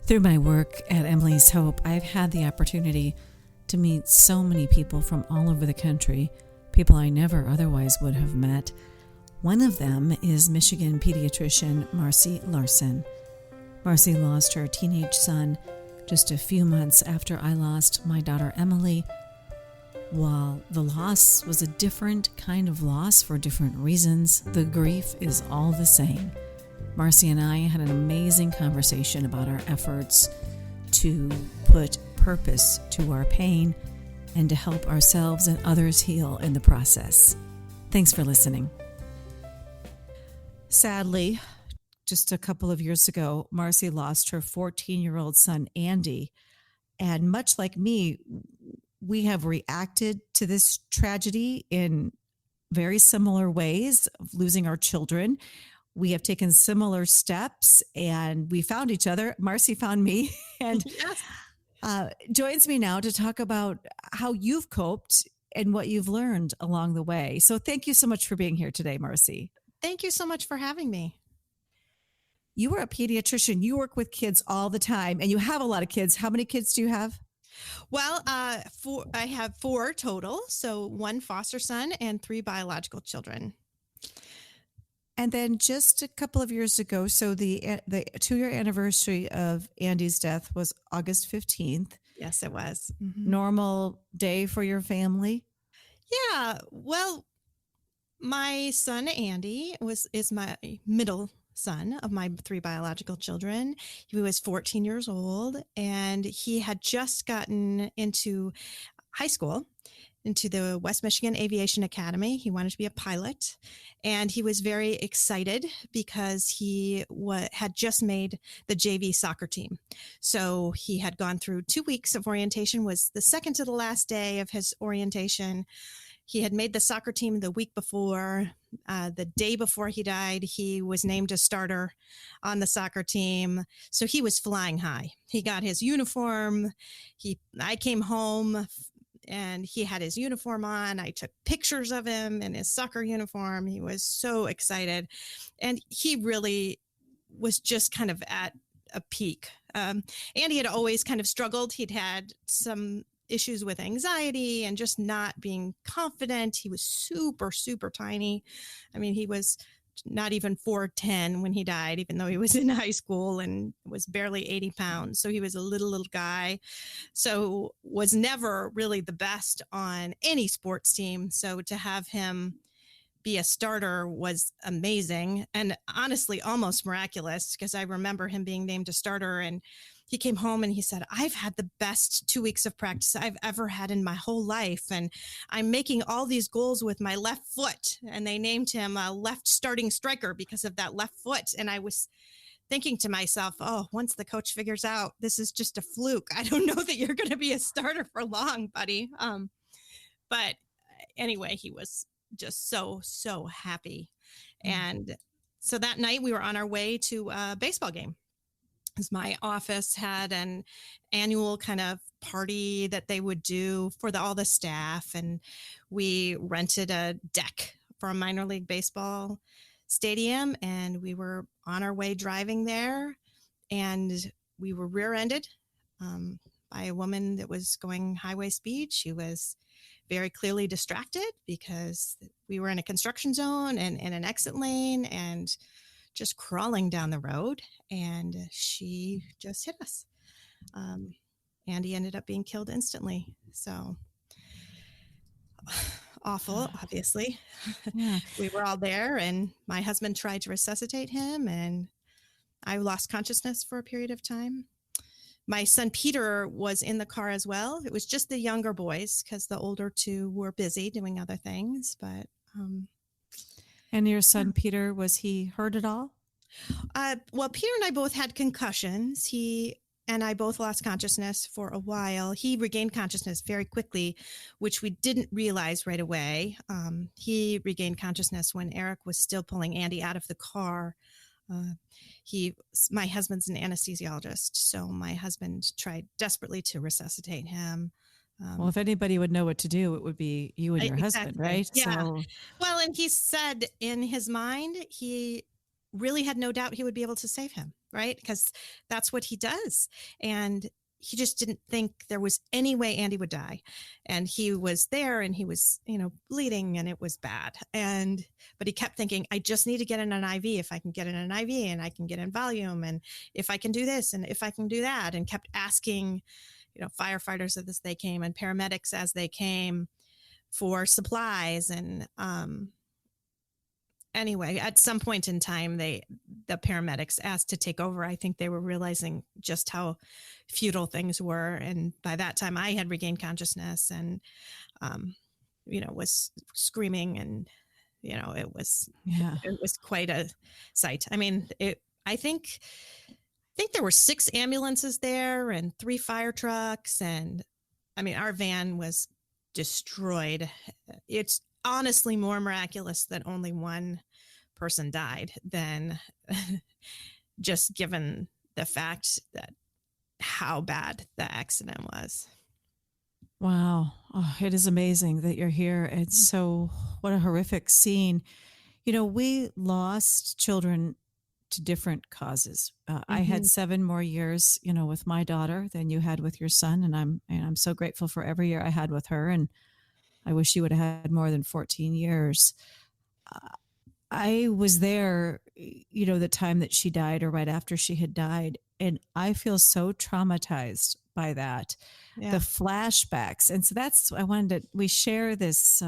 Through my work at Emily's Hope, I've had the opportunity to meet so many people from all over the country, people I never otherwise would have met. One of them is Michigan pediatrician Marcy Larson. Marcy lost her teenage son just a few months after I lost my daughter Emily. While the loss was a different kind of loss for different reasons, the grief is all the same. Marcy and I had an amazing conversation about our efforts to put purpose to our pain and to help ourselves and others heal in the process. Thanks for listening. Sadly, just a couple of years ago, Marcy lost her 14-year-old son, Andy. And much like me, we have reacted to this tragedy in very similar ways of losing our children. We have taken similar steps and we found each other. Marcy found me and joins me now to talk about how you've coped and what you've learned along the way. So thank you so much for being here today, Marcy. Thank you so much for having me. You are a pediatrician. You work with kids all the time and you have a lot of kids. How many kids do you have? Well, I have 4 total. So 1 foster son and 3 biological children. And then just a couple of years ago, so the 2-year anniversary of Andy's death was August 15th. Yes, it was. Mm-hmm. Normal day for your family? Yeah. Well, my son Andy is my middle son of my 3 biological children. He was 14 years old and he had just gotten into high school, into the West Michigan Aviation Academy. He wanted to be a pilot and he was very excited because he had just made the JV soccer team. So he had gone through 2 weeks of orientation, was the second to the last day of his orientation. He had made the soccer team the week before. The day before he died, he was named a starter on the soccer team. So he was flying high. He got his uniform. I came home and he had his uniform on. I took pictures of him in his soccer uniform. He was so excited. And he really was just kind of at a peak. Andy had always kind of struggled. He'd had some issues with anxiety and just not being confident. He was super, super tiny. I mean, he was not even 4'10" when he died, even though he was in high school and was barely 80 pounds. So he was a little guy. So was never really the best on any sports team. So to have him be a starter was amazing and honestly almost miraculous, because I remember him being named a starter and he came home and he said, I've had the best 2 weeks of practice I've ever had in my whole life. And I'm making all these goals with my left foot. And they named him a left starting striker because of that left foot. And I was thinking to myself, oh, once the coach figures out this is just a fluke, I don't know that you're going to be a starter for long, buddy. But anyway, he was just so happy. And so that night we were on our way to a baseball game. Because my office had an annual kind of party that they would do for all the staff. And we rented a deck for a minor league baseball stadium. And we were on our way driving there. And we were rear-ended by a woman that was going highway speed. She was very clearly distracted because we were in a construction zone and in an exit lane and just crawling down the road, and she just hit us. Andy ended up being killed instantly. So awful, obviously. Yeah. We were all there, and my husband tried to resuscitate him, and I lost consciousness for a period of time. My son Peter was in the car as well. It was just the younger boys because the older 2 were busy doing other things, but and your son, Peter, was he hurt at all? Well, Peter and I both had concussions. He and I both lost consciousness for a while. He regained consciousness very quickly, which we didn't realize right away. He regained consciousness when Eric was still pulling Andy out of the car. My husband's an anesthesiologist, so my husband tried desperately to resuscitate him. Well, if anybody would know what to do, it would be you and your husband, right? Yeah. So, well, and he said in his mind, he really had no doubt he would be able to save him, right? Because that's what he does. And he just didn't think there was any way Andy would die. And he was there and he was, bleeding and it was bad. But he kept thinking, I just need to get in an IV. If I can get in an IV and I can get in volume, and if I can do this and if I can do that, and kept asking, firefighters as they came and paramedics as they came for supplies. And, anyway, at some point in time, the paramedics asked to take over. I think they were realizing just how futile things were. And by that time I had regained consciousness and, was screaming, and, it was quite a sight. I mean, I think there were 6 ambulances there and 3 fire trucks. And I mean, our van was destroyed. It's honestly more miraculous that only one person died than just given the fact that how bad the accident was. Wow. Oh, it is amazing that you're here. It's so, what a horrific scene. We lost children to different causes. I had 7 more years, with my daughter than you had with your son. And I'm so grateful for every year I had with her. And I wish you would have had more than 14 years. I was there, the time that she died or right after she had died. And I feel so traumatized by that, the flashbacks. And so I wanted to, we share this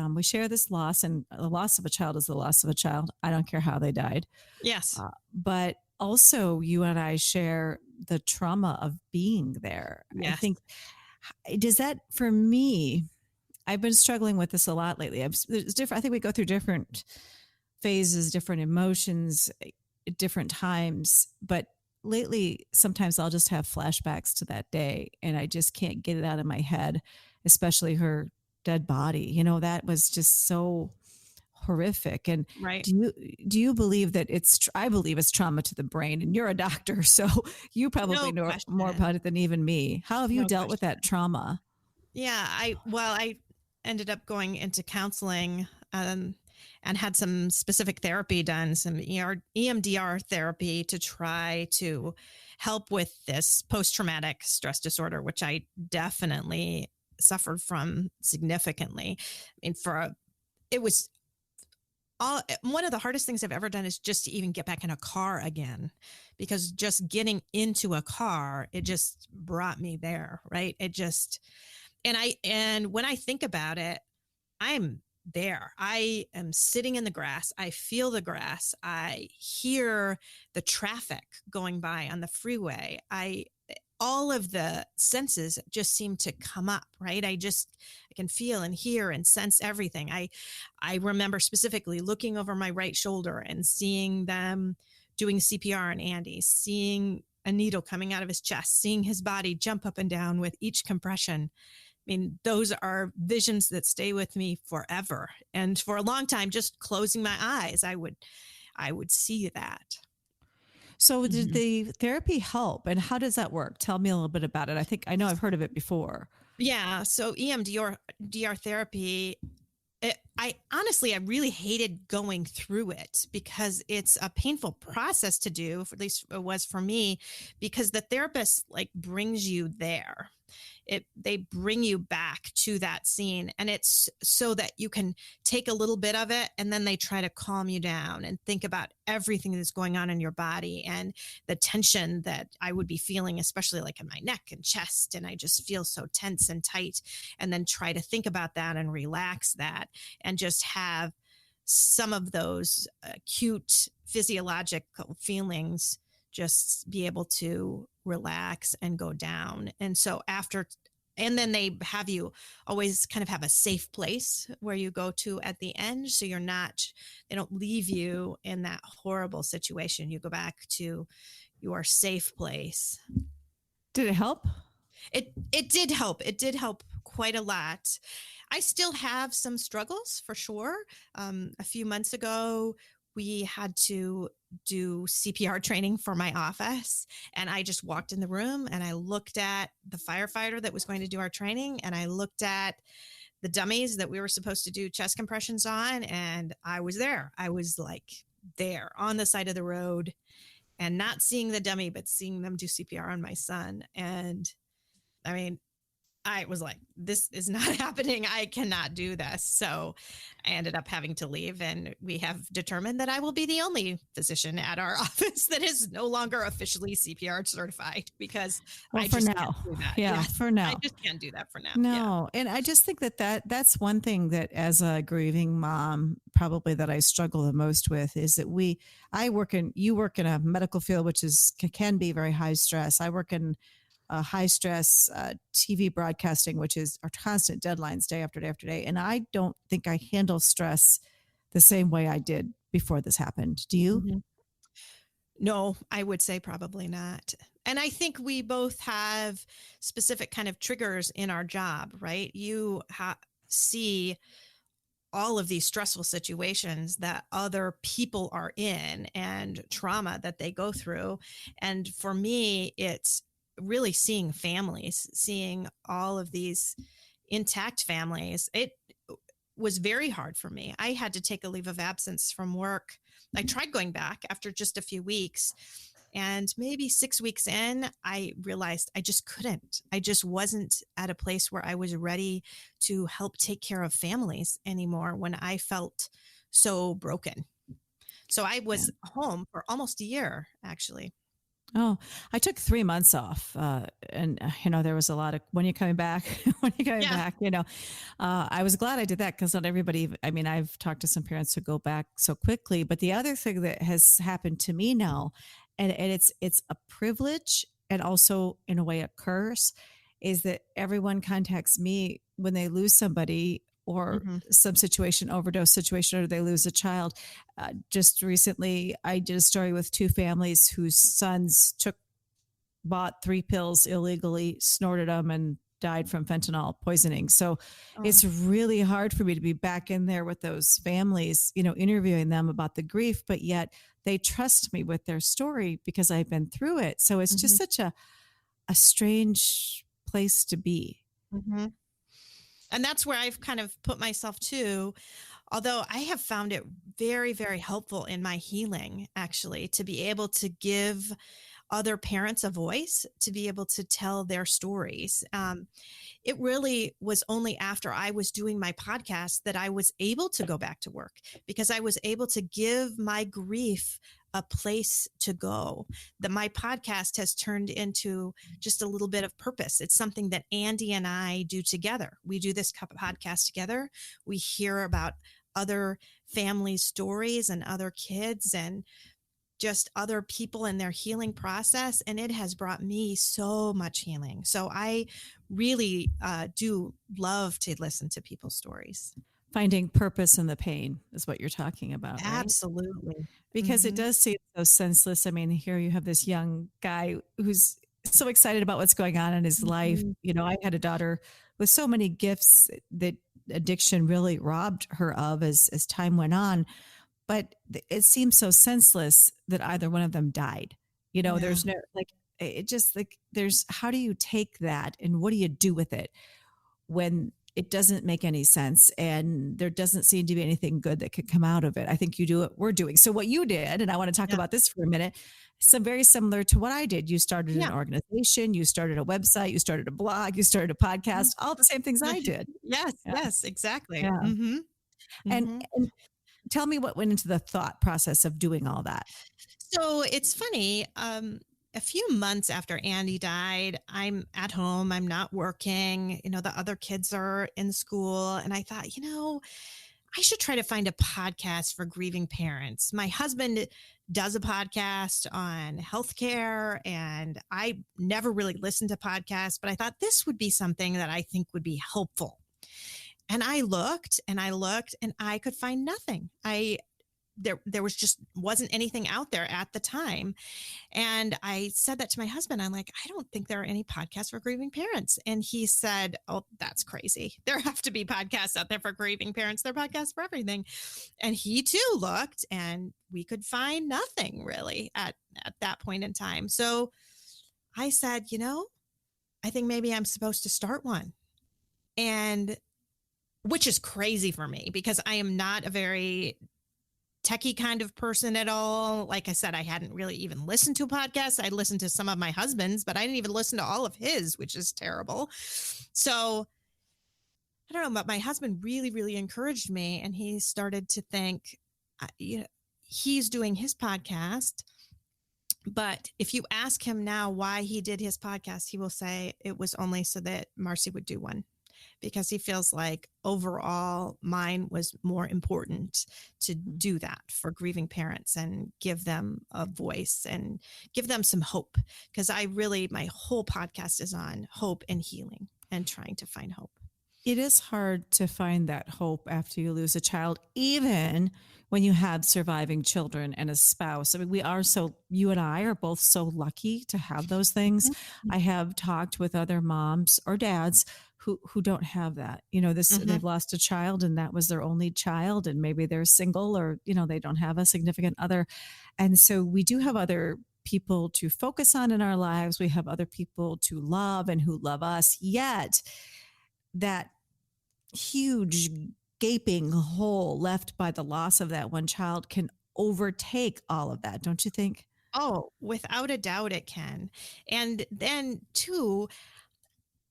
loss, and the loss of a child is the loss of a child. I don't care how they died. Yes. But also you and I share the trauma of being there. Yes. I think, does that, for me, I've been struggling with this a lot lately. It's different. I think we go through different phases, different emotions at different times. But lately, sometimes I'll just have flashbacks to that day and I just can't get it out of my head, especially her dead body. That was just so horrific. And right. Do you believe that I believe it's trauma to the brain, and you're a doctor, so you probably know more about it than even me. How have you dealt with that trauma? Yeah, I ended up going into counseling, and had some specific therapy done, some EMDR therapy to try to help with this post-traumatic stress disorder, which I definitely suffered from significantly. I mean, it was one of the hardest things I've ever done is just to even get back in a car again, because just getting into a car, it just brought me there. Right. It just, and when I think about it, I'm there. I am sitting in the grass. I feel the grass. I hear the traffic going by on the freeway. All of the senses just seem to come up, right? I can feel and hear and sense everything. I remember specifically looking over my right shoulder and seeing them doing CPR on Andy, seeing a needle coming out of his chest, seeing his body jump up and down with each compression. I mean, those are visions that stay with me forever. And for a long time, just closing my eyes, I would see that. So did the therapy help, and how does that work? Tell me a little bit about it. I know I've heard of it before. Yeah. So EMDR therapy, I honestly really hated going through it because it's a painful process to do, at least it was for me, because the therapist brings you there. They bring you back to that scene, and it's so that you can take a little bit of it, and then they try to calm you down and think about everything that's going on in your body and the tension that I would be feeling, especially in my neck and chest. And I just feel so tense and tight, and then try to think about that and relax that, and just have some of those acute physiological feelings just be able to relax and go down. And so and then they have you always kind of have a safe place where you go to at the end. So they don't leave you in that horrible situation. You go back to your safe place. Did it help? It did help. It did help quite a lot. I still have some struggles for sure. A few months ago, we had to do CPR training for my office. And I just walked in the room and I looked at the firefighter that was going to do our training. And I looked at the dummies that we were supposed to do chest compressions on. And I was there. I was there on the side of the road and not seeing the dummy, but seeing them do CPR on my son. And I mean, I was like, this is not happening. I cannot do this. So I ended up having to leave, and we have determined that I will be the only physician at our office that is no longer officially CPR certified, because Well, I for just can't now. do that. Yeah, Yes, for I now. just can't do that for now. Yeah. No. And I just think that's one thing that as a grieving mom, probably that I struggle the most with is that you work in a medical field, which can be very high stress. I work in high stress TV broadcasting, which is our constant deadlines day after day after day. And I don't think I handle stress the same way I did before this happened. Do you? Mhm. No, I would say probably not. And I think we both have specific kind of triggers in our job, right? You see all of these stressful situations that other people are in and trauma that they go through. And for me, it's really seeing families, seeing all of these intact families. It was very hard for me. I had to take a leave of absence from work. I tried going back after just a few weeks. And maybe 6 weeks in, I realized I just couldn't. I just wasn't at a place where I was ready to help take care of families anymore when I felt so broken. So I Yeah. was home for almost a year, actually. Oh, I took 3 months off. And, there was a lot of when you're coming back, when you're coming Yeah. back, I was glad I did that because not everybody, I mean, I've talked to some parents who go back so quickly. But the other thing that has happened to me now, and it's a privilege and also in a way a curse, is that everyone contacts me when they lose somebody or Hmm. some situation, overdose situation, or they lose a child. Just recently, I did a story with two families whose sons bought 3 pills illegally, snorted them, and died from fentanyl poisoning. So Oh, it's really hard for me to be back in there with those families, interviewing them about the grief, but yet they trust me with their story because I've been through it. So it's just hmm. such a strange place to be. Hmm. And that's where I've kind of put myself to. Although I have found it very, very helpful in my healing, actually, to be able to give other parents a voice, to be able to tell their stories. It really was only after I was doing my podcast that I was able to go back to work, because I was able to give my grief a place to go. That my podcast has turned into just a little bit of purpose. It's something that Andy and I do together. We do this podcast together. We hear about other family stories and other kids and just other people in their healing process. And it has brought me so much healing. So I really do love to listen to people's stories. Finding purpose in the pain is what you're talking about, right? Absolutely. Because it Hmm. does seem so senseless. I mean, here you have this young guy who's so excited about what's going on in his life. Hmm. I had a daughter with so many gifts that addiction really robbed her of as time went on. But it seems so senseless that either one of them died. Yeah. There's no like it just like there's how do you take that and what do you do with it when it doesn't make any sense and there doesn't seem to be anything good that could come out of it. I think you do what we're doing. So what you did, and I want to talk Yeah. about this for a minute, some very similar to what I did. You started an Yeah. organization, you started a website, you started a blog, you started a podcast, all the same things I did. Yes. Yeah. Yes. Exactly. Yeah. Hmm. And, Hmm. and tell me what went into the thought process of doing all that. So it's funny. A few months after Andy died, I'm at home. I'm not working. The other kids are in school. And I thought, I should try to find a podcast for grieving parents. My husband does a podcast on healthcare, and I never really listened to podcasts, but I thought this would be something that I think would be helpful. And I looked and I looked and I could find nothing. There was just wasn't anything out there at the time. And I said that to my husband. I'm like, I don't think there are any podcasts for grieving parents. And he said, oh, that's crazy. There have to be podcasts out there for grieving parents. There are podcasts for everything. And he too looked, and we could find nothing really at that point in time. So I said, I think maybe I'm supposed to start one. And which is crazy for me because I am not a very techie kind of person at all. Like I said, I hadn't really even listened to podcasts. I listened to some of my husband's, but I didn't even listen to all of his, which is terrible. So I don't know, but my husband really, really encouraged me, and he started to think, you know, he's doing his podcast. But if you ask him now why he did his podcast, he will say it was only so that Marcy would do one, because he feels like overall mine was more important to do that for grieving parents and give them a voice and give them some hope. Because my whole podcast is on hope and healing and trying to find hope. It is hard to find that hope after you lose a child, even when you have surviving children and a spouse. I mean, you and I are both so lucky to have those things. Mhm. I have talked with other moms or dads who don't have that. You know, they've lost a child and that was their only child, and maybe they're single, or, you know, they don't have a significant other. And so we do have other people to focus on in our lives. We have other people to love and who love us. Yet that huge gaping hole left by the loss of that one child can overtake all of that, don't you think? Oh, without a doubt it can. And then too,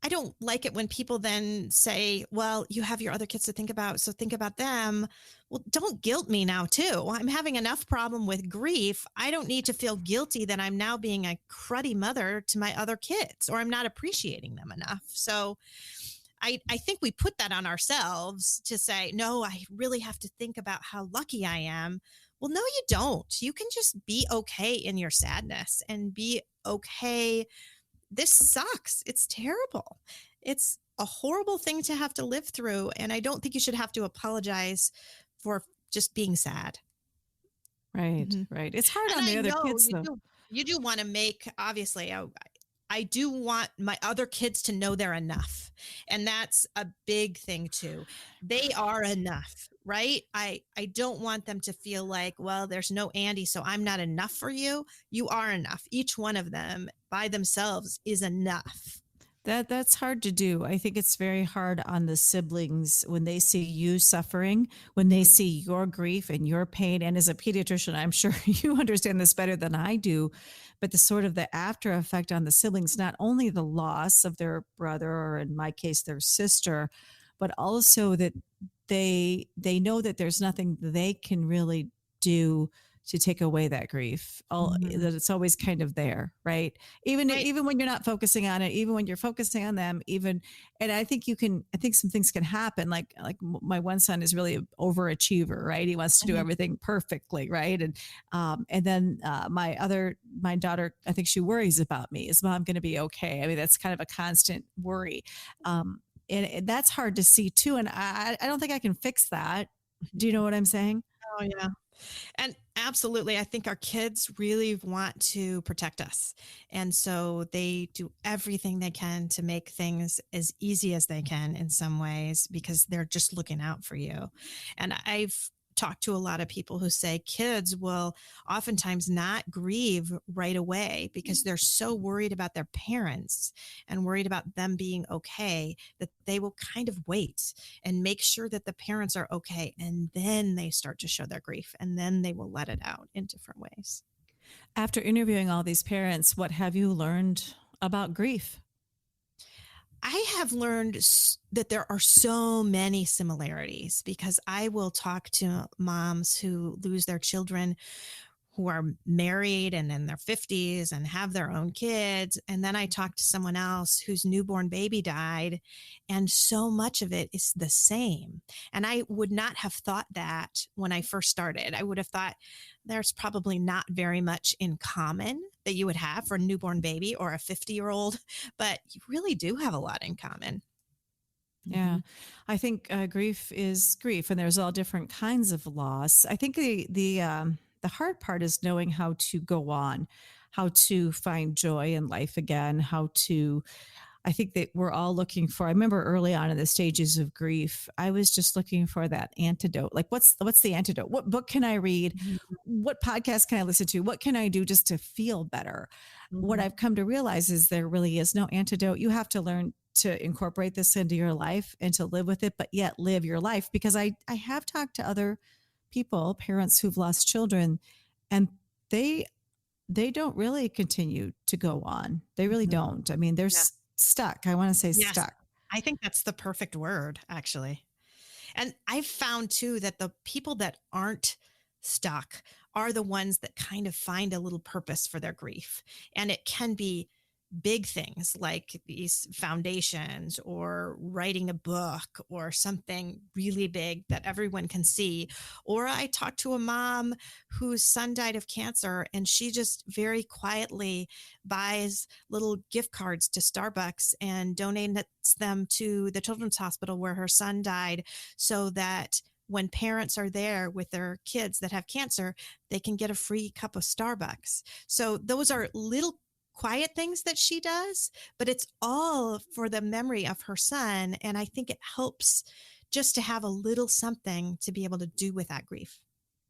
I don't like it when people then say, well, you have your other kids to think about, so think about them. Well, don't guilt me now, too. I'm having enough problem with grief. I don't need to feel guilty that I'm now being a cruddy mother to my other kids, or I'm not appreciating them enough. So I think we put that on ourselves to say, no, I really have to think about how lucky I am. Well, no, you don't. You can just be okay in your sadness and be okay. This sucks. It's terrible. It's a horrible thing to have to live through. And I don't think you should have to apologize for just being sad. Right, Mhm. right. It's hard And on I the other know kids, though. you do want to make, obviously, I do want my other kids to know they're enough. And that's a big thing too. They are enough, right? I don't want them to feel like, well, there's no Andy, so I'm not enough for you. You are enough. Each one of them by themselves is enough. That's hard to do. I think it's very hard on the siblings when they see you suffering, when they see your grief and your pain. And as a pediatrician, I'm sure you understand this better than I do, but the sort of the after effect on the siblings, not only the loss of their brother, or in my case, their sister, but also that they know that there's nothing they can really do to take away that grief. Mhm. That it's always kind of there, right? even Right. even when you're not focusing on it, even when you're focusing on them, even. And I think some things can happen, like my one son is really an overachiever, right? He wants to do Mhm. everything perfectly, right? And then my daughter, I think she worries about me. Is mom going to be okay? I mean, that's kind of a constant worry. And that's hard to see too, and I don't think I can fix that. Do you know what I'm saying? Oh, yeah. And absolutely, I think our kids really want to protect us. And so they do everything they can to make things as easy as they can in some ways, because they're just looking out for you. And I've talked to a lot of people who say kids will oftentimes not grieve right away because they're so worried about their parents and worried about them being okay, that they will kind of wait and make sure that the parents are okay. And then they start to show their grief, and then they will let it out in different ways. After interviewing all these parents, what have you learned about grief? I have learned that there are so many similarities, because I will talk to moms who lose their children, who are married and in their 50s and have their own kids. And then I talked to someone else whose newborn baby died, and so much of it is the same. And I would not have thought that when I first started. I would have thought there's probably not very much in common that you would have for a newborn baby or a 50-year-old, but you really do have a lot in common. Yeah, Mhm. I think grief is grief, and there's all different kinds of loss. I think the hard part is knowing how to go on, how to find joy in life again, how to. I think that we're all looking for. I remember early on in the stages of grief, I was just looking for that antidote. Like, what's the antidote? What book can I read? Mhm. What podcast can I listen to? What can I do just to feel better? What Mhm. I've come to realize is there really is no antidote. You have to learn to incorporate this into your life and to live with it, but yet live your life. Because I have talked to other people, parents who've lost children, and they they don't really continue to go on. They really Mhm. don't. I mean, they're Yeah. stuck. I want to say Yes. stuck. I think that's the perfect word, actually. And I've found too that the people that aren't stuck are the ones that kind of find a little purpose for their grief. And it can be big things like these foundations or writing a book or something really big that everyone can see. Or I talked to a mom whose son died of cancer, and she just very quietly buys little gift cards to Starbucks and donates them to the children's hospital where her son died, so that when parents are there with their kids that have cancer, they can get a free cup of Starbucks. So those are little quiet things that she does, but it's all for the memory of her son. And I think it helps just to have a little something to be able to do with that grief.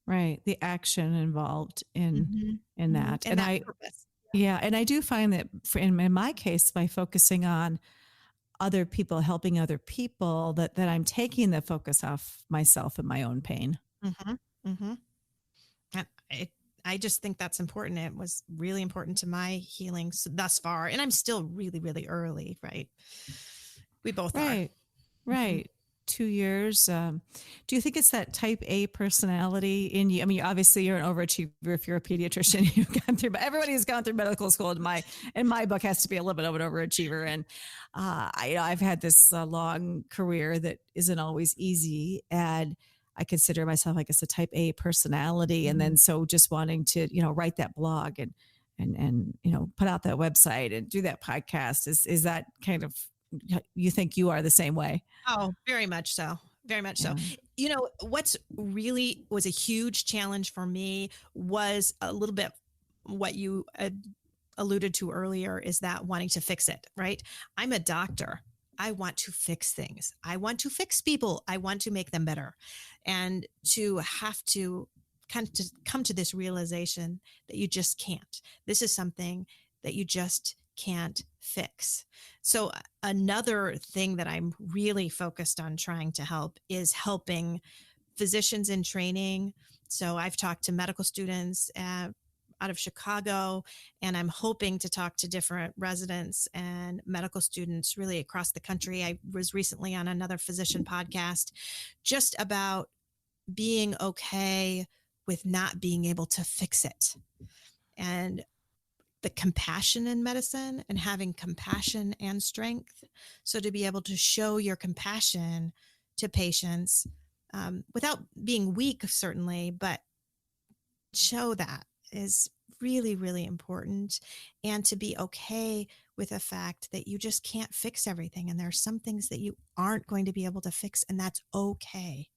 Right. The action involved in Mhm, mhm, that. and And that I purpose. yeah, and I do find that in my case, by focusing on other people, helping other people, that I'm taking the focus off myself and my own pain. Mhm, mhm. And I just think that's important. It was really important to my healing thus far, and I'm still really, really early, right? We both are. Right. Mhm, Right. 2 years. Do you think it's that type A personality in you? I mean, obviously you're an overachiever if you're a pediatrician. You've gone through, but everybody who's gone through medical school in my book has to be a little bit of an overachiever. And I've had this long career that isn't always easy, and I consider myself, I guess, a type A personality. And then mhm. so just wanting to, write that blog and put out that website and do that podcast is that kind of, you think you are the same way? Oh, very much so. Very much so. Yeah. You know, what's really was a huge challenge for me was a little bit what you alluded to earlier, is that wanting to fix it, right? I'm a doctor. I want to fix things. I want to fix people. I want to make them better. And to have to kind of to come to this realization that you just can't. This is something that you just can't fix. So another thing that I'm really focused on trying to help is helping physicians in training. So I've talked to medical students out of Chicago, and I'm hoping to talk to different residents and medical students really across the country. I was recently on another physician podcast just about being okay with not being able to fix it, and the compassion in medicine and having compassion and strength. So to be able to show your compassion to patients without being weak, certainly, but show that is really, really important. And to be okay with the fact that you just can't fix everything. And there are some things that you aren't going to be able to fix, and that's okay.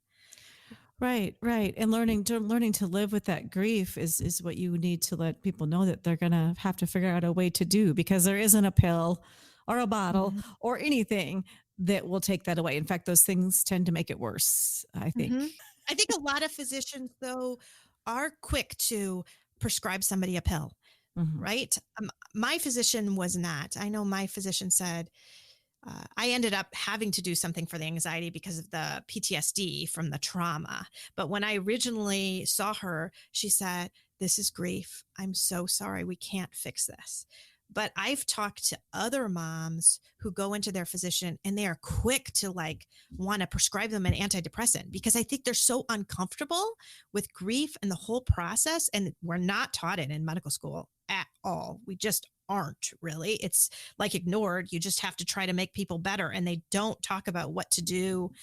Right, right. And learning to live with that grief is what you need to let people know that they're going to have to figure out a way to do, because there isn't a pill or a bottle Mhm. or anything that will take that away. In fact, those things tend to make it worse, I think. Mhm. I think a lot of physicians, though, are quick to prescribe somebody a pill, Mhm. right? My physician was not. I know my physician said, I ended up having to do something for the anxiety because of the PTSD from the trauma. But when I originally saw her, she said, "This is grief. I'm so sorry. We can't fix this." But I've talked to other moms who go into their physician and they are quick to like want to prescribe them an antidepressant because I think they're so uncomfortable with grief and the whole process. And we're not taught it in medical school at all. We just aren't really. It's like ignored. You just have to try to make people better. And they don't talk about what to do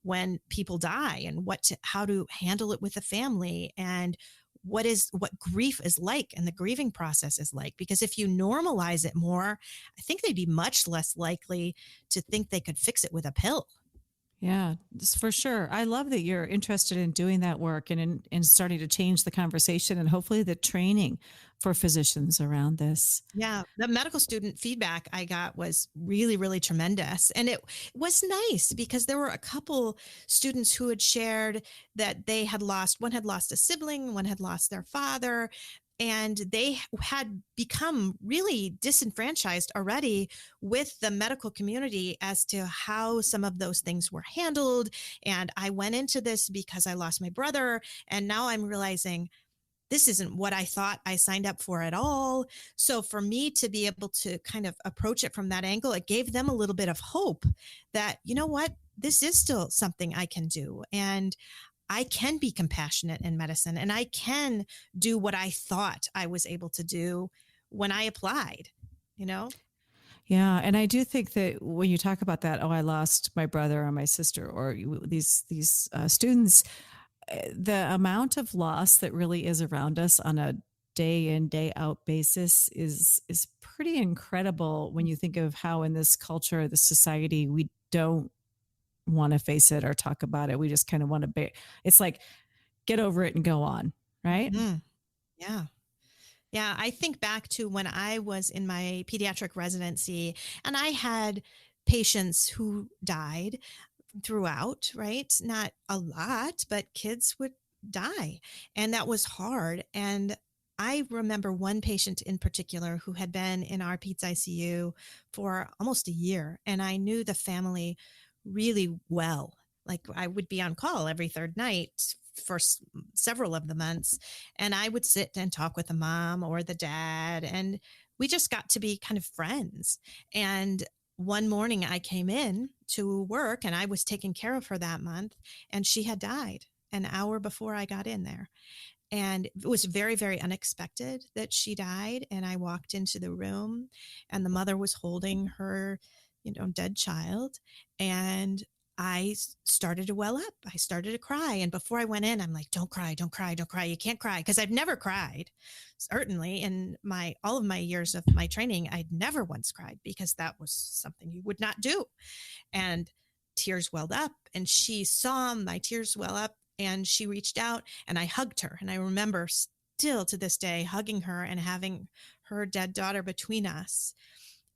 when people die and how to handle it with the family and what grief is like and the grieving process is like. Because if you normalize it more, I think they'd be much less likely to think they could fix it with a pill. Yeah, for sure. I love that you're interested in doing that work and in starting to change the conversation and hopefully the training for physicians around this. Yeah, the medical student feedback I got was really, really tremendous. And it was nice because there were a couple students who had shared that one had lost a sibling, one had lost their father. and they had become really disenfranchised already with the medical community as to how some of those things were handled. And I went into this because I lost my brother, and now I'm realizing this isn't what I thought I signed up for at all. So for me to be able to kind of approach it from that angle, it gave them a little bit of hope that, you know what, this is still something I can do. And I can be compassionate in medicine, and I can do what I thought I was able to do when I applied, you know? Yeah, and I do think that when you talk about that, oh, I lost my brother or my sister, or these students, the amount of loss that really is around us on a day in day out basis is pretty incredible when you think of how in this culture, this society, we don't want to face it or talk about it. We just kind of want to it's like get over it and go on, right? Mm, yeah. Yeah, I think back to when I was in my pediatric residency and I had patients who died throughout, right? Not a lot, but kids would die. And that was hard. And I remember one patient in particular who had been in our Pete's ICU for almost a year. And I knew the family really well. Like I would be on call every third night for several of the months. And I would sit and talk with the mom or the dad. And we just got to be kind of friends. And one morning I came in to work and I was taking care of her that month, and she had died an hour before I got in there. And it was very, very unexpected that she died. And I walked into the room and the mother was holding her, dead child. And I started to well up. I started to cry. And before I went in, I'm like, don't cry, don't cry, don't cry. You can't cry. Because I've never cried. Certainly in all of my years of my training, I'd never once cried because that was something you would not do. And tears welled up, and she saw my tears well up, and she reached out and I hugged her. And I remember still to this day hugging her and having her dead daughter between us,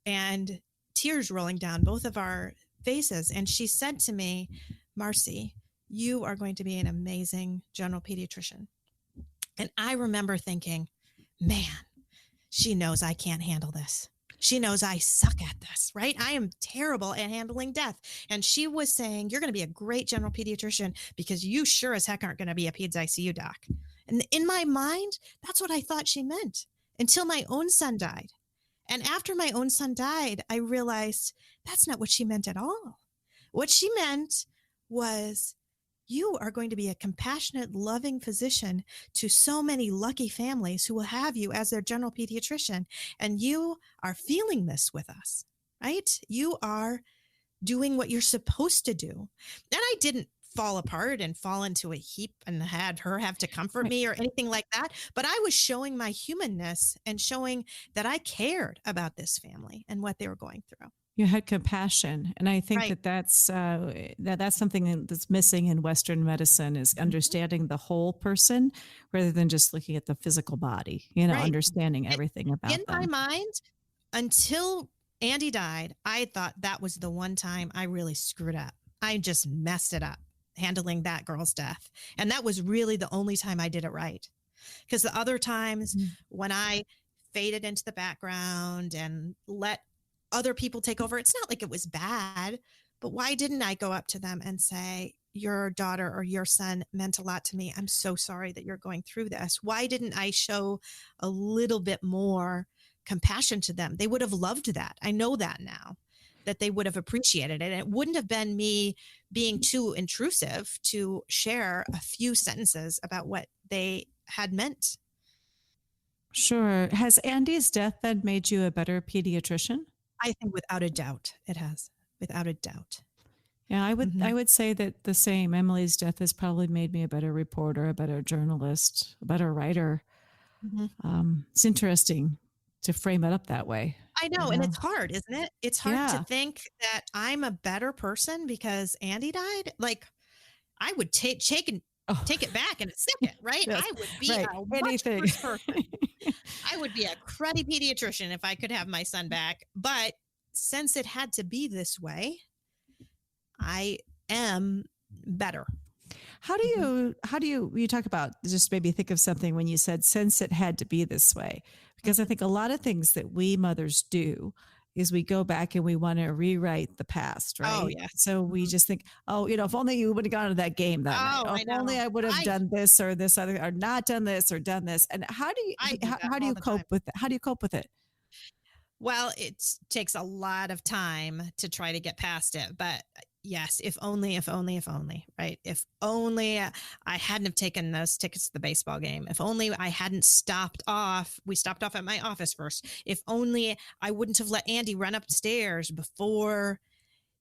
and tears rolling down both of our faces. And she said to me, Marcy, you are going to be an amazing general pediatrician. And I remember thinking, man, she knows I can't handle this. She knows I suck at this, right? I am terrible at handling death. And she was saying, you're going to be a great general pediatrician because you sure as heck aren't going to be a peds ICU doc. And in my mind, that's what I thought she meant until my own son died. And after my own son died, I realized that's not what she meant at all. What she meant was, you are going to be a compassionate, loving physician to so many lucky families who will have you as their general pediatrician. And you are feeling this with us, right? You are doing what you're supposed to do. And I didn't fall apart and fall into a heap and had her have to comfort me or anything like that. But I was showing my humanness and showing that I cared about this family and what they were going through. You had compassion, and I think Right. that's something that's missing in Western medicine is understanding the whole person rather than just looking at the physical body. Right. Understanding everything In about my them. mind, until Andy died, I thought that was the one time I really screwed up. I just messed it up handling that girl's death. And that was really the only time I did it right. Because the other times when I faded into the background and let other people take over, it's not like it was bad, but why didn't I go up to them and say, your daughter or your son meant a lot to me. I'm so sorry that you're going through this. Why didn't I show a little bit more compassion to them? They would have loved that. I know that now, that they would have appreciated it. And it wouldn't have been me being too intrusive to share a few sentences about what they had meant. Sure. Has Andy's death then made you a better pediatrician? I think without a doubt it has. Without a doubt. Yeah, I would say that the same. Emily's death has probably made me a better reporter, a better journalist, a better writer. It's interesting to frame it up that way. I know, and it's hard, isn't it? It's hard to Yeah. think that I'm a better person because Andy died. Like, I would take it back in a second, right? Yes, I would be right. a much Anything. worse person. I would be a cruddy pediatrician if I could have my son back. But since it had to be this way, I am better. Mhm. how do you talk about, just maybe think of something when you said since it had to be this way? Because I Mhm. think a lot of things that we mothers do is we go back and we want to rewrite the past, Oh, right? yes. So we Mhm. just think, oh, if only you would have gone to that game that night. Oh, Oh, if I only know. I would have I done this or this other, or not done this or done this. And I do that how do all you the time. cope with that? How do you cope with it? Well, it takes a lot of time to try to get past it, but yes, if only, if only, if only, right? If only I hadn't have taken those tickets to the baseball game. If only I hadn't stopped off. We stopped off at my office first. If only I wouldn't have let Andy run upstairs before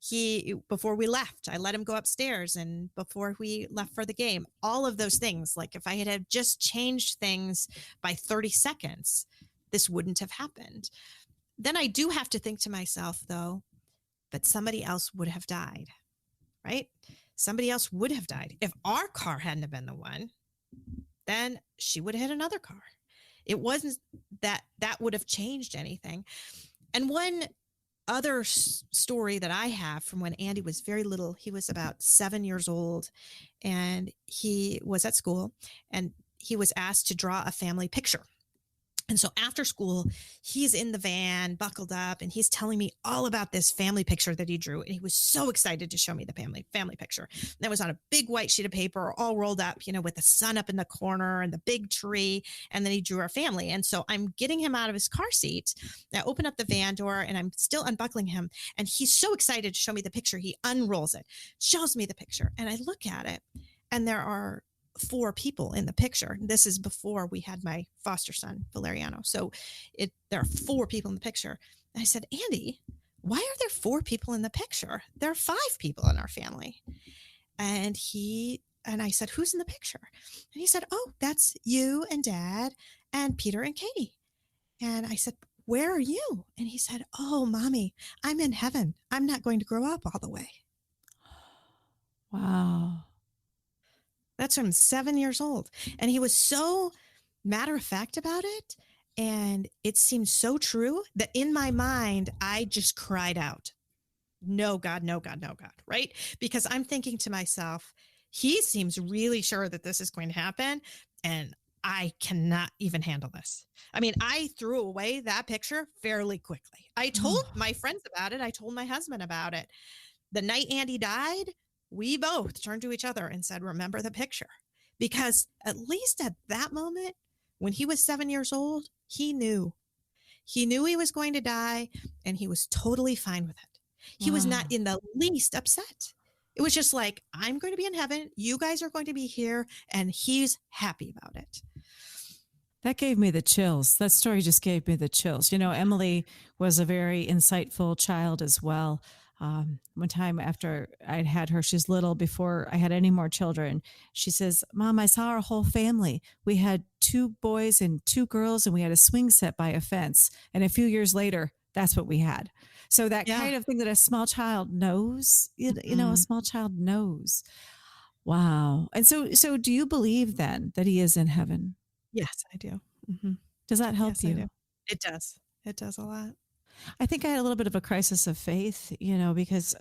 we left. I let him go upstairs and before we left for the game. All of those things, like if I had just changed things by 30 seconds, this wouldn't have happened. Then I do have to think to myself, though, but somebody else would have died, right? Somebody else would have died. If our car hadn't have been the one, then she would have hit another car. It wasn't that would have changed anything. And one other story that I have from when Andy was very little, he was about 7 years old, and he was at school, and he was asked to draw a family picture. And so after school, he's in the van, buckled up, and he's telling me all about this family picture that he drew. And he was so excited to show me the family picture. That was on a big white sheet of paper, all rolled up, with the sun up in the corner and the big tree. And then he drew our family. And so I'm getting him out of his car seat. I open up the van door and I'm still unbuckling him. And he's so excited to show me the picture. He unrolls it, shows me the picture. And I look at it, and there are four people in the picture. This is before we had my foster son, Valeriano. So there are four people in the picture. And I said, Andy, why are there four people in the picture? There are five people in our family. And I said, who's in the picture? And he said, oh, that's you and Dad and Peter and Katie. And I said, where are you? And he said, oh, Mommy, I'm in heaven. I'm not going to grow up all the way. Wow. That's from 7 years old. And he was so matter of fact about it. And it seemed so true that in my mind, I just cried out, no, God, no, God, no, God, right? Because I'm thinking to myself, he seems really sure that this is going to happen. And I cannot even handle this. I mean, I threw away that picture fairly quickly. I told my friends about it. I told my husband about it. The night Andy died, we both turned to each other and said, remember the picture. Because at least at that moment, when he was 7 years old, he knew. He knew he was going to die, and he was totally fine with it. He was not Wow. in the least upset. It was just like, I'm going to be in heaven. You guys are going to be here. And he's happy about it. That gave me the chills. That story just gave me the chills. Emily was a very insightful child as well. One time after I'd had her, she's little, before I had any more children, she says, Mom, I saw our whole family. We had two boys and two girls, and we had a swing set by a fence. And a few years later, that's what we had. So that Yeah. kind of thing that a small child knows, a small child knows. Wow. And so do you believe then that he is in heaven? Yes, I do. Mm-hmm. Does that help Yes, I do. you? It does. It does a lot. I think I had a little bit of a crisis of faith, because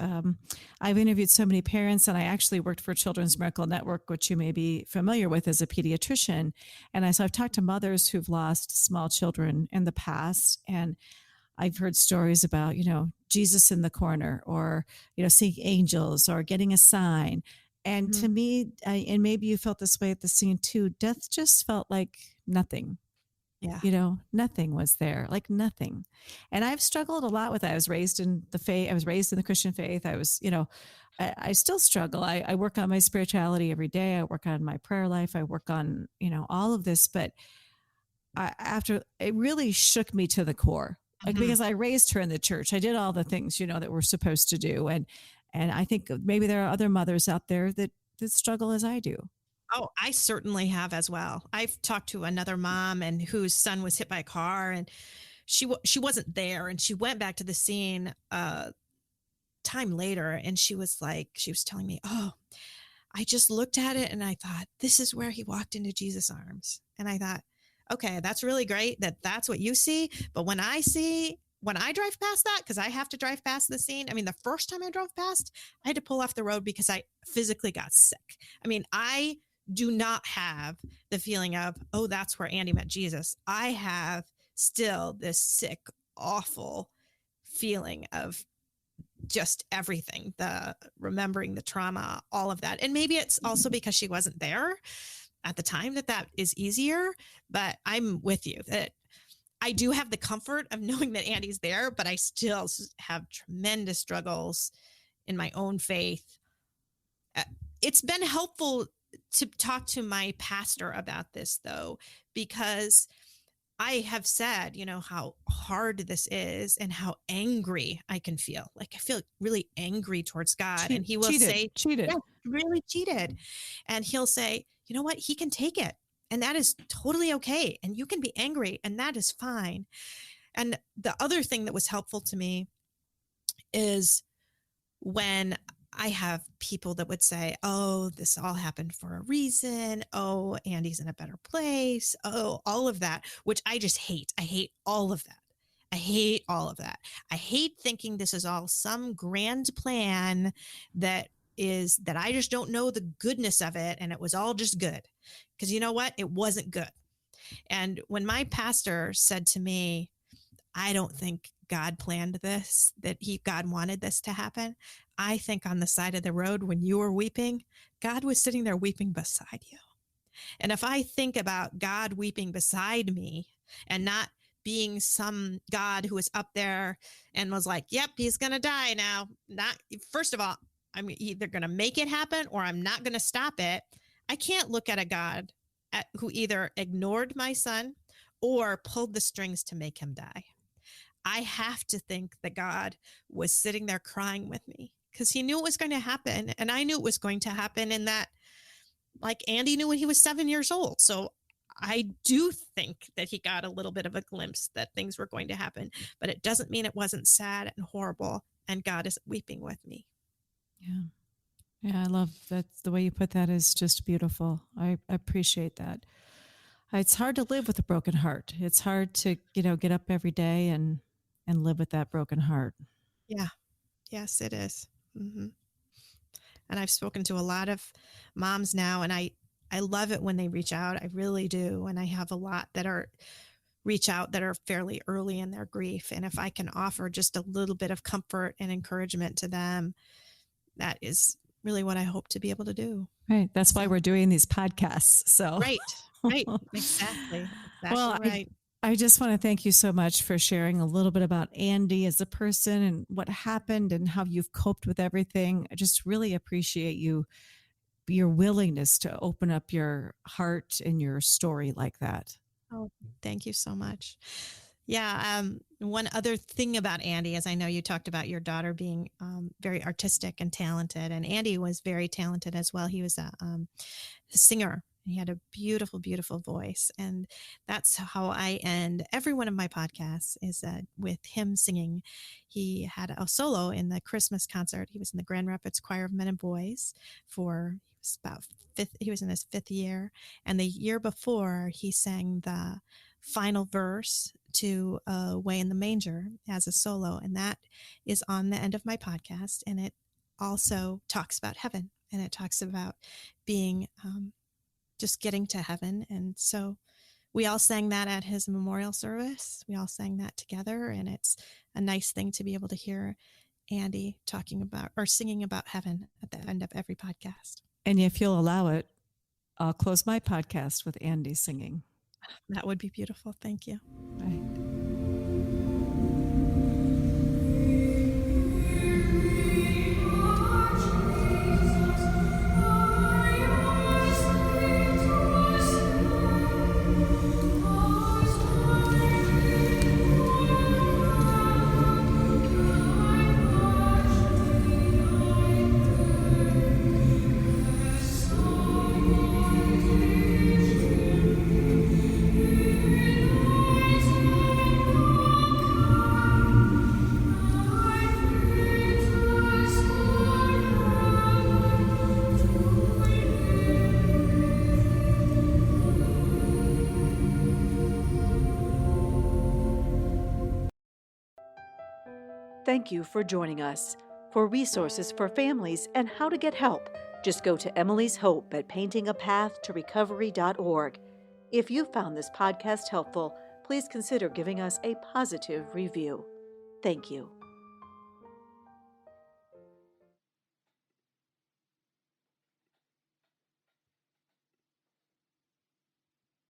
I've interviewed so many parents, and I actually worked for Children's Miracle Network, which you may be familiar with as a pediatrician. And so I've talked to mothers who've lost small children in the past, and I've heard stories about, Jesus in the corner, or, seeing angels, or getting a sign. And Mm-hmm. to me, and maybe you felt this way at the scene too, death just felt like nothing. Yeah. Nothing was there, like nothing. And I've struggled a lot with that. I was raised in the faith. I was raised in the Christian faith. I still struggle. I work on my spirituality every day. I work on my prayer life. I work on, all of this. But after, it really shook me to the core, like, Mm-hmm. because I raised her in the church. I did all the things, that we're supposed to do. And I think maybe there are other mothers out there that struggle as I do. Oh, I certainly have as well. I've talked to another mom and whose son was hit by a car, and she wasn't there, and she went back to the scene time later, and she was telling me, "Oh, I just looked at it and I thought, this is where he walked into Jesus' arms." And I thought, okay, that's really great that that's what you see, but when I see when I drive past that, because I have to drive past the scene. I mean, the first time I drove past, I had to pull off the road because I physically got sick. I mean, I do not have the feeling of, oh, that's where Andy met Jesus. I have still this sick, awful feeling of just everything, the remembering the trauma, all of that. And maybe it's also because she wasn't there at the time that is easier, but I'm with you that I do have the comfort of knowing that Andy's there, but I still have tremendous struggles in my own faith. It's been helpful to talk to my pastor about this, though, because I have said, how hard this is and how angry I can feel. Like I feel really angry towards God. And he will say, cheated. Yeah, really cheated. And he'll say, you know what? He can take it. And that is totally okay. And you can be angry and that is fine. And the other thing that was helpful to me is when I have people that would say, oh, this all happened for a reason. Oh, Andy's in a better place. Oh, all of that, which I just hate. I hate all of that. I hate all of that. I hate thinking this is all some grand plan that I just don't know the goodness of it. And it was all just good. Because you know what? It wasn't good. And when my pastor said to me, I don't think God planned this, that God wanted this to happen. I think on the side of the road when you were weeping, God was sitting there weeping beside you. And if I think about God weeping beside me and not being some God who was up there and was like, yep, he's going to die now. First of all, I'm either going to make it happen or I'm not going to stop it. I can't look at a God who either ignored my son or pulled the strings to make him die. I have to think that God was sitting there crying with me because he knew it was going to happen. And I knew it was going to happen, and that, like Andy knew when he was 7 years old. So I do think that he got a little bit of a glimpse that things were going to happen, but it doesn't mean it wasn't sad and horrible. And God is weeping with me. Yeah. Yeah, I love that. The way you put that is just beautiful. I appreciate that. It's hard to live with a broken heart. It's hard to, get up every day and live with that broken heart. Yeah. Yes, it is. Mm-hmm. And I've spoken to a lot of moms now, and I love it when they reach out. I really do. And I have a lot that reach out that are fairly early in their grief. And if I can offer just a little bit of comfort and encouragement to them, that is really what I hope to be able to do. Right. That's why we're doing these podcasts. So Right. Exactly. Well, right. I just want to thank you so much for sharing a little bit about Andy as a person and what happened and how you've coped with everything. I just really appreciate your willingness to open up your heart and your story like that. Oh, thank you so much. Yeah. One other thing about Andy, as I know you talked about your daughter being very artistic and talented, and Andy was very talented as well. He was a singer. He had a beautiful, beautiful voice. And that's how I end every one of my podcasts is with him singing. He had a solo in the Christmas concert. He was in the Grand Rapids Choir of Men and Boys he was in his 5th year. And the year before, he sang the final verse to Way in the Manger as a solo. And that is on the end of my podcast. And it also talks about heaven, and it talks about being just getting to heaven. And so we all sang that at his memorial service. We all sang that together. And it's a nice thing to be able to hear Andy talking about or singing about heaven at the end of every podcast. And if you'll allow it, I'll close my podcast with Andy singing. That would be beautiful. Thank you. Right. thank you for joining us. For resources for families and how to get help, just go to Emily's Hope at paintingapathttorecovery.org. If you found this podcast helpful, please consider giving us a positive review. Thank you.